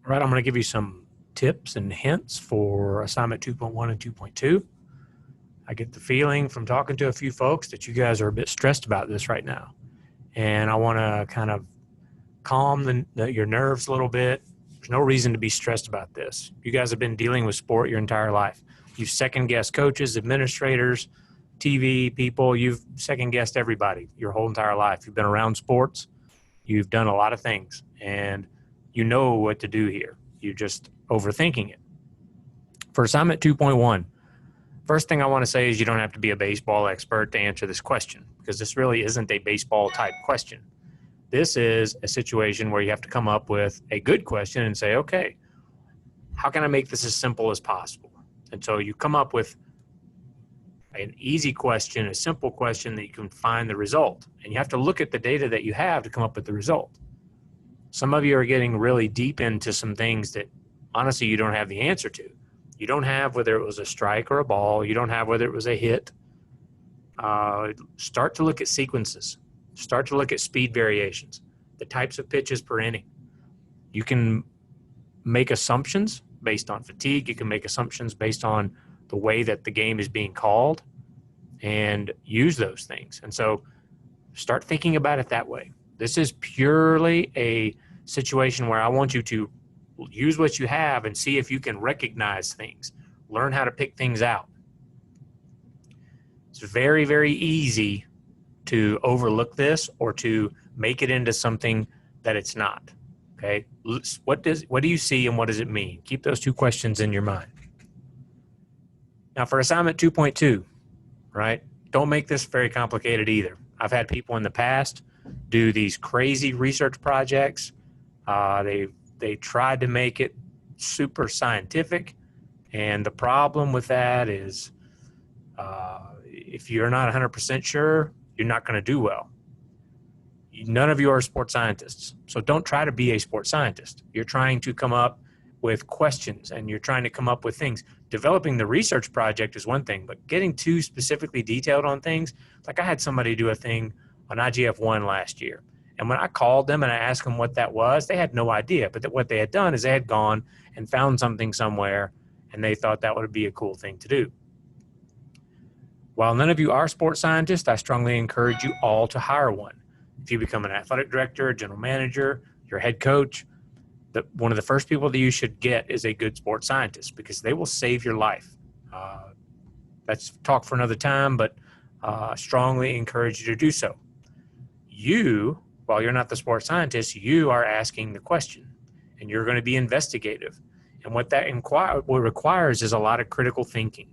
All right, I'm going to give you some tips and hints for assignment 2.1 and 2.2. I get the feeling from talking to a few folks that you guys are a bit stressed about this right now. And I want to kind of calm your nerves a little bit. There's no reason to be stressed about this. You guys have been dealing with sport your entire life. You've second-guessed coaches, administrators, TV people. You've second-guessed everybody your whole entire life. You've been around sports. You've done a lot of things, and you know what to do here. You're just overthinking it. For assignment 2.1, first thing I want to say is you don't have to be a baseball expert to answer this question, because this really isn't a baseball type question. This is a situation where you have to come up with a good question and say, okay, how can I make this as simple as possible? And so you come up with an easy question, a simple question that you can find the result. And you have to look at the data that you have to come up with the result. Some of you are getting really deep into some things that honestly you don't have the answer to. You don't have whether it was a strike or a ball. You don't have whether it was a hit. Start to look at sequences. Start to look at speed variations, the types of pitches per inning. You can make assumptions based on fatigue. You can make assumptions based on the way that the game is being called and use those things. And so start thinking about it that way. This is purely a situation where I want you to use what you have and see if you can recognize things. Learn how to pick things out. It's very, very easy to overlook this or to make it into something that it's not. Okay? What do you see and what does it mean? Keep those two questions in your mind. Now for assignment 2.2, right? Don't make this very complicated either. I've had people in the past do these crazy research projects. They tried to make it super scientific, and the problem with that is if you're not 100% sure, you're not going to do well. None of you are sports scientists, so don't try to be a sports scientist. You're trying to come up with questions, and you're trying to come up with things. Developing the research project is one thing, but getting too specifically detailed on things, like I had somebody do a thing on IGF-1 last year. And when I called them and I asked them what that was, they had no idea. But what they had done is they had gone and found something somewhere, and they thought that would be a cool thing to do. While none of you are sports scientists, I strongly encourage you all to hire one. If you become an athletic director, a general manager, your head coach, one of the first people that you should get is a good sports scientist, because they will save your life. That's talk for another time, but strongly encourage you to do so. You, while you're not the sports scientist, you are asking the question, and you're going to be investigative. And what that requires is a lot of critical thinking.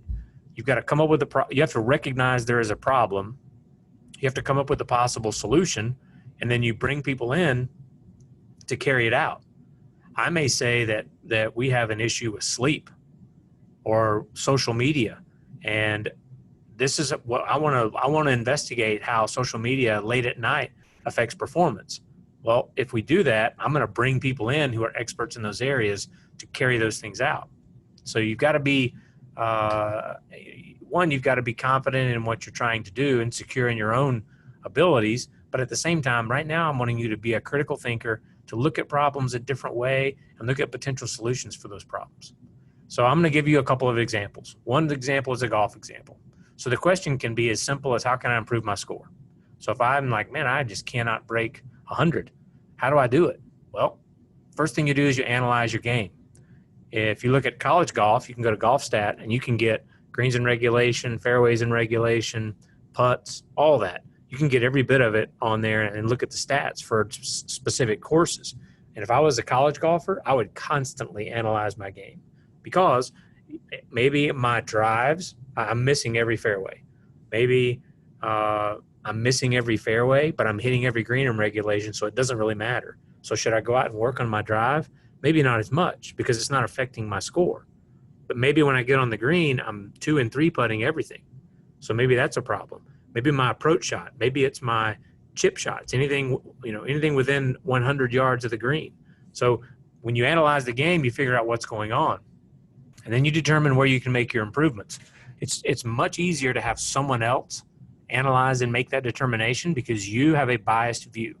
You've got to come up with you have to recognize there is a problem. You have to come up with a possible solution, and then you bring people in to carry it out. I may say that we have an issue with sleep or social media, and this is what I want to investigate, how social media late at night affects performance. Well, if we do that, I'm going to bring people in who are experts in those areas to carry those things out. So you've got to be you've got to be confident in what you're trying to do and secure in your own abilities. But at the same time, right now, I'm wanting you to be a critical thinker, to look at problems a different way and look at potential solutions for those problems. So I'm going to give you a couple of examples. One example is a golf example. So the question can be as simple as, how can I improve my score? So if I'm like, man, I just cannot break 100, how do I do it? Well, first thing you do is you analyze your game. If you look at college golf, you can go to GolfStat and you can get greens in regulation, fairways in regulation, putts, all that. You can get every bit of it on there and look at the stats for specific courses. And if I was a college golfer, I would constantly analyze my game, because maybe my drives, I'm missing every fairway. Maybe I'm missing every fairway, but I'm hitting every green in regulation, so it doesn't really matter. So should I go out and work on my drive? Maybe not as much, because it's not affecting my score. But maybe when I get on the green, I'm 2 and 3 putting everything. So maybe that's a problem. Maybe my approach shot. Maybe it's my chip shots. Anything within 100 yards of the green. So when you analyze the game, you figure out what's going on, and then you determine where you can make your improvements. It's much easier to have someone else analyze and make that determination, because you have a biased view.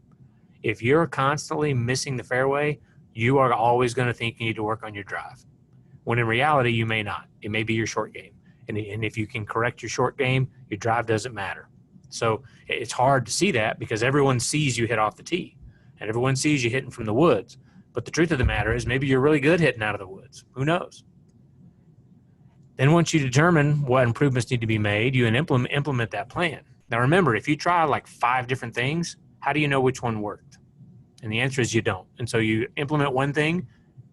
If you're constantly missing the fairway, you are always going to think you need to work on your drive, when in reality, you may not. It may be your short game. And if you can correct your short game, your drive doesn't matter. So it's hard to see that because everyone sees you hit off the tee and everyone sees you hitting from the woods. But the truth of the matter is maybe you're really good hitting out of the woods. Who knows? Then once you determine what improvements need to be made, you implement that plan. Now remember, if you try like 5 different things, how do you know which one worked? And the answer is you don't. And so you implement one thing,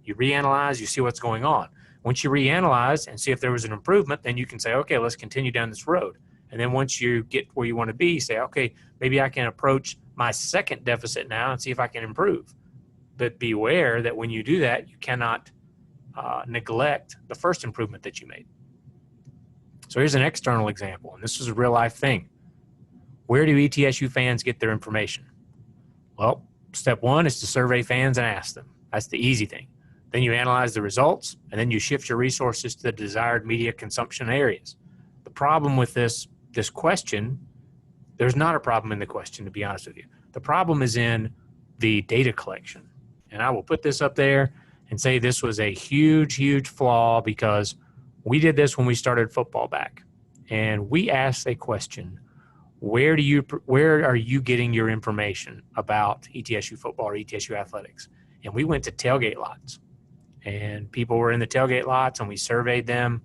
you reanalyze, you see what's going on. Once you reanalyze and see if there was an improvement, then you can say, okay, let's continue down this road. And then once you get where you want to be, say, okay, maybe I can approach my second deficit now and see if I can improve. But beware that when you do that, you cannot neglect the first improvement that you made. So here's an external example, and this is a real life thing. Where do ETSU fans get their information? Well, step 1 is to survey fans and ask them. That's the easy thing. Then you analyze the results, and then you shift your resources to the desired media consumption areas. The problem with this question, there's not a problem in the question, to be honest with you. The problem is in the data collection. And I will put this up there and say this was a huge, huge flaw because we did this when we started football back. And we asked a question, where are you getting your information about ETSU football or ETSU athletics? And we went to tailgate lots. And people were in the tailgate lots, and we surveyed them.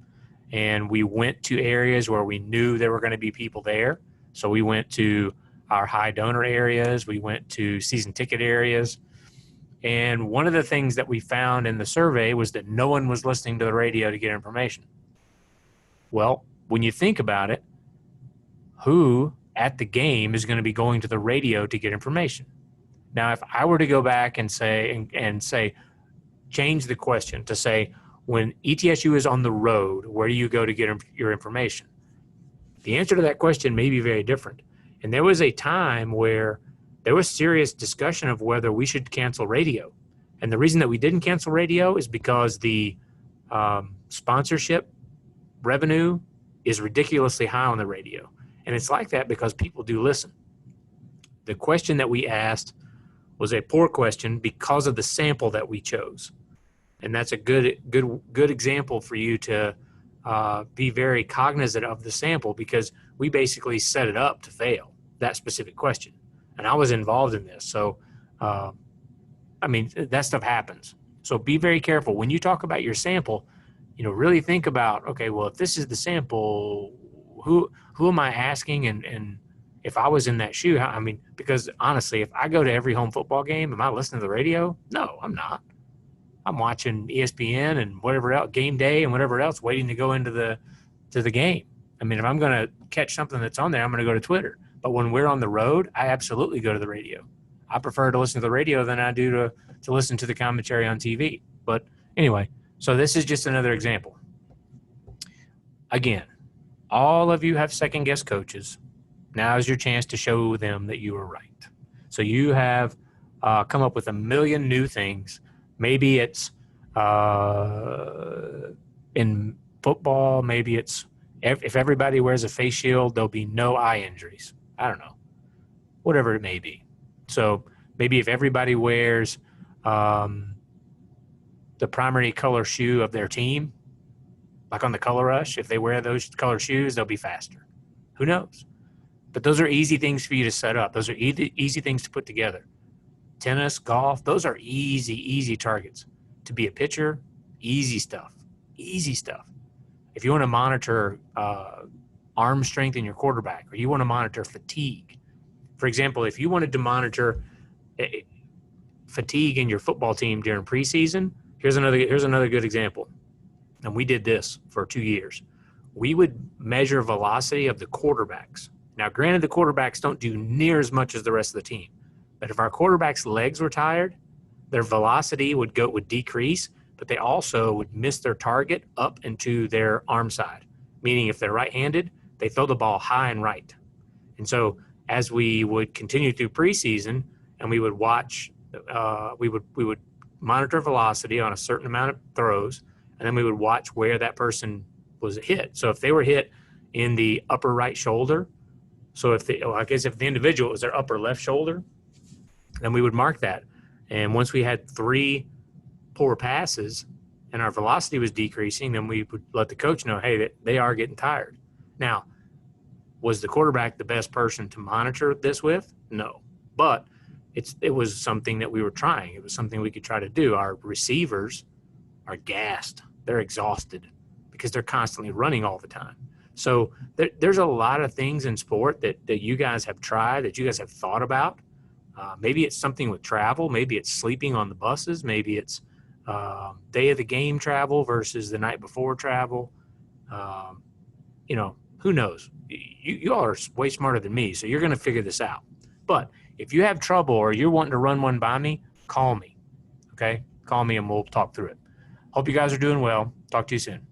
And we went to areas where we knew there were going to be people there. So we went to our high donor areas. We went to season ticket areas. And one of the things that we found in the survey was that no one was listening to the radio to get information. Well, when you think about it, who at the game is going to be going to the radio to get information? Now, if I were to go back and say, change the question to say, when ETSU is on the road, where do you go to get your information? The answer to that question may be very different. And there was a time where there was serious discussion of whether we should cancel radio. And the reason that we didn't cancel radio is because the sponsorship revenue is ridiculously high on the radio. And it's like that because people do listen. The question that we asked was a poor question because of the sample that we chose. And that's a good example for you to be very cognizant of the sample because we basically set it up to fail, that specific question. And I was involved in this. So, that stuff happens. So be very careful. When you talk about your sample, really think about, okay, well, if this is the sample, who am I asking? And if I was in that shoe, because honestly, if I go to every home football game, am I listening to the radio? No, I'm not. I'm watching ESPN and whatever else, game day and whatever else, waiting to go into the game. If I'm going to catch something that's on there, I'm going to go to Twitter. But when we're on the road, I absolutely go to the radio. I prefer to listen to the radio than I do to listen to the commentary on TV. But anyway, so this is just another example. Again, all of you have second-guess coaches. Now is your chance to show them that you were right. So you have come up with a million new things. Maybe it's in football, maybe it's if everybody wears a face shield, there'll be no eye injuries. I don't know. Whatever it may be. So maybe if everybody wears the primary color shoe of their team, like on the Color Rush, if they wear those color shoes, they'll be faster. Who knows? But those are easy things for you to set up. Those are easy things to put together. Tennis, golf, those are easy targets. To be a pitcher, easy stuff. If you want to monitor arm strength in your quarterback, or you want to monitor fatigue. For example, if you wanted to monitor fatigue in your football team during preseason, here's another good example. And we did this for 2 years. We would measure velocity of the quarterbacks. Now, granted, the quarterbacks don't do near as much as the rest of the team. But if our quarterbacks' legs were tired, their velocity would decrease, but they also would miss their target up into their arm side. Meaning if they're right-handed, they throw the ball high and right. And so as we would continue through preseason and we would watch, we would monitor velocity on a certain amount of throws, and then we would watch where that person was hit. So if they were hit in the upper right shoulder, so if the individual was their upper left shoulder, then we would mark that. And once we had 3 poor passes and our velocity was decreasing, then we would let the coach know, hey, they are getting tired. Now, was the quarterback the best person to monitor this with? No. But it was something that we were trying. It was something we could try to do. Our receivers are gassed. They're exhausted because they're constantly running all the time. So there's a lot of things in sport that you guys have tried, that you guys have thought about. Maybe it's something with travel. Maybe it's sleeping on the buses. Maybe it's day of the game travel versus the night before travel. Who knows? You all are way smarter than me, so you're going to figure this out. But if you have trouble or you're wanting to run one by me, call me. Okay? Call me and we'll talk through it. Hope you guys are doing well. Talk to you soon.